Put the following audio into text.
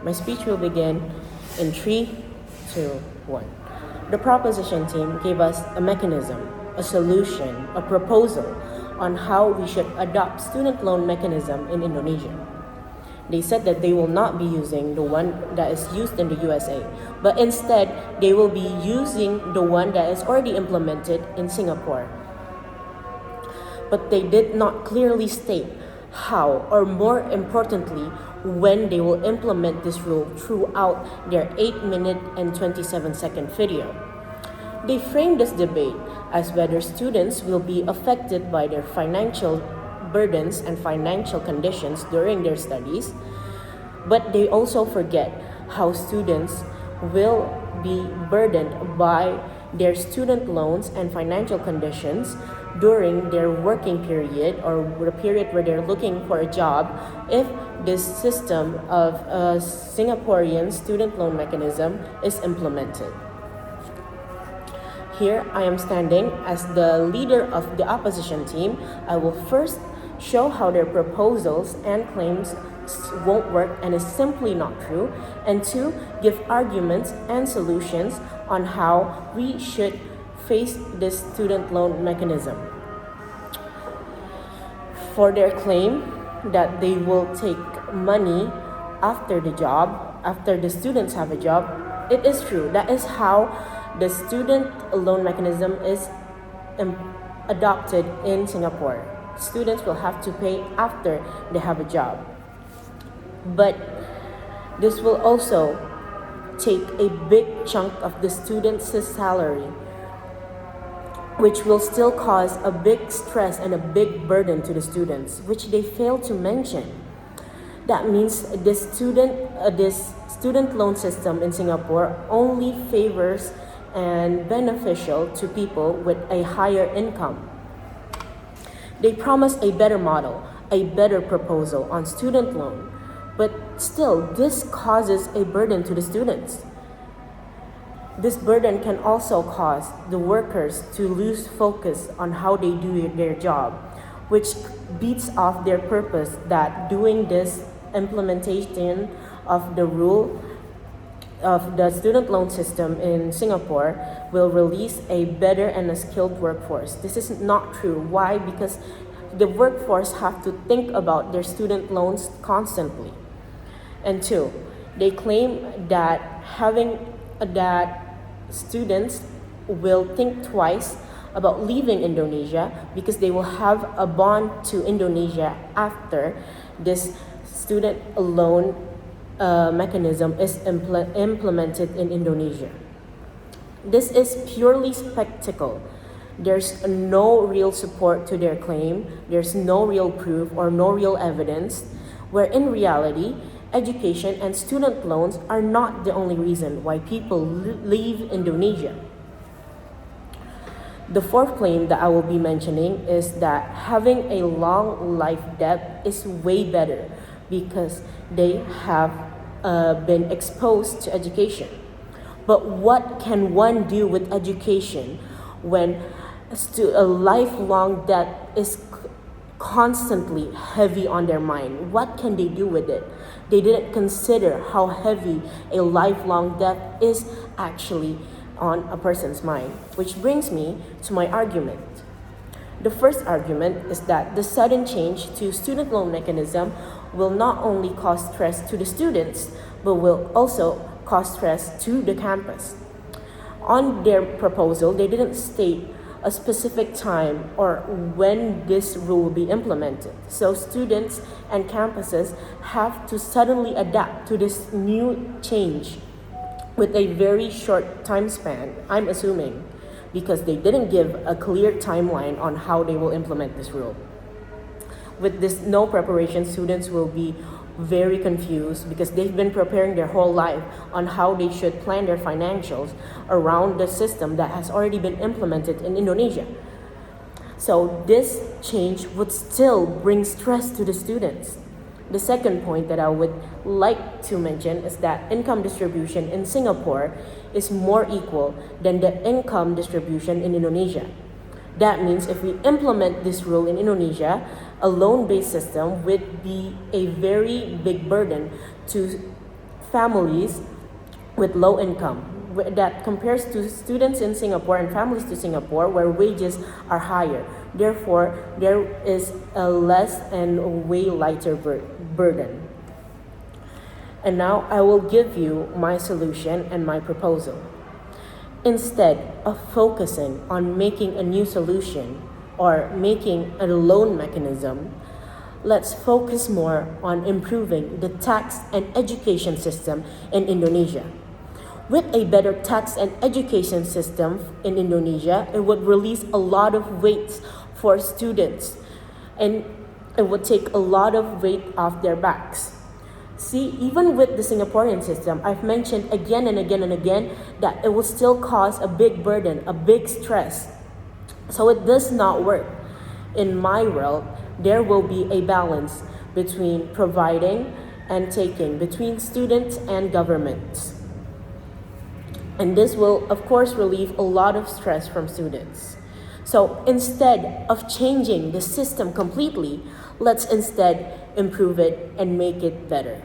My speech will begin in 3, 2, 1. The proposition team gave us a mechanism, a solution, a proposal on how we should adopt student loan mechanism in Indonesia. They said that they will not be using the one that is used in the USA, but instead they will be using the one that is already implemented in Singapore. But they did not clearly state how, or more importantly, when they will implement this rule throughout their 8-minute and 27-second video. They framed this debate as whether students will be affected by their financial burdens and financial conditions during their studies, but they also forget how students will be burdened by their student loans and financial conditions during their working period or the period where they're looking for a job if this system of a Singaporean student loan mechanism is implemented. Here I am standing as the leader of the opposition team. I will first show how their proposals and claims won't work and is simply not true, and 2, give arguments and solutions on how we should face this student loan mechanism. For their claim that they will take money after the students have a job, it is true. That is how the student loan mechanism is adopted in Singapore. Students will have to pay after they have a job. But this will also take a big chunk of the student's salary, which will still cause a big stress and a big burden to the students, which they fail to mention. That means this student loan system in Singapore only favors and beneficial to people with a higher income. They promise a better model, a better proposal on student loan, but still this causes a burden to the students. This burden can also cause the workers to lose focus on how they do their job, which beats off their purpose that doing this implementation of the rule of the student loan system in Singapore will release a better and a skilled workforce. This is not true. Why? Because the workforce have to think about their student loans constantly. And 2, they claim that students will think twice about leaving Indonesia because they will have a bond to Indonesia after this student loan mechanism is implemented in Indonesia. This is purely spectacle. There's no real support to their claim. There's no real proof or no real evidence, where in reality, education and student loans are not the only reason why people leave Indonesia. The 4th claim that I will be mentioning is that having a long life debt is way better because they have been exposed to education. But what can one do with education when a lifelong debt is constantly heavy on their mind? What can they do with it? They didn't consider how heavy a lifelong debt is actually on a person's mind, which brings me to my argument. The first argument is that the sudden change to student loan mechanism will not only cause stress to the students, but will also cause stress to the campus. On their proposal, they didn't state a specific time or when this rule will be implemented. So students and campuses have to suddenly adapt to this new change with a very short time span, I'm assuming, because they didn't give a clear timeline on how they will implement this rule. With this no preparation, students will be very confused because they've been preparing their whole life on how they should plan their financials around the system that has already been implemented in Indonesia. So this change would still bring stress to the students. The second point that I would like to mention is that income distribution in Singapore is more equal than the income distribution in Indonesia. That means if we implement this rule in Indonesia, a loan-based system would be a very big burden to families with low income, that compares to students in Singapore and families to Singapore where wages are higher. Therefore, there is a less and way lighter burden. And now I will give you my solution and my proposal. Instead of focusing on making a new solution or making a loan mechanism, let's focus more on improving the tax and education system in Indonesia. With a better tax and education system in Indonesia, it would release a lot of weight for students and it would take a lot of weight off their backs. See, even with the Singaporean system, I've mentioned again and again and again that it will still cause a big burden, a big stress. So it does not work. In my world, there will be a balance between providing and taking, between students and governments. And this will, of course, relieve a lot of stress from students. So instead of changing the system completely, let's instead improve it and make it better.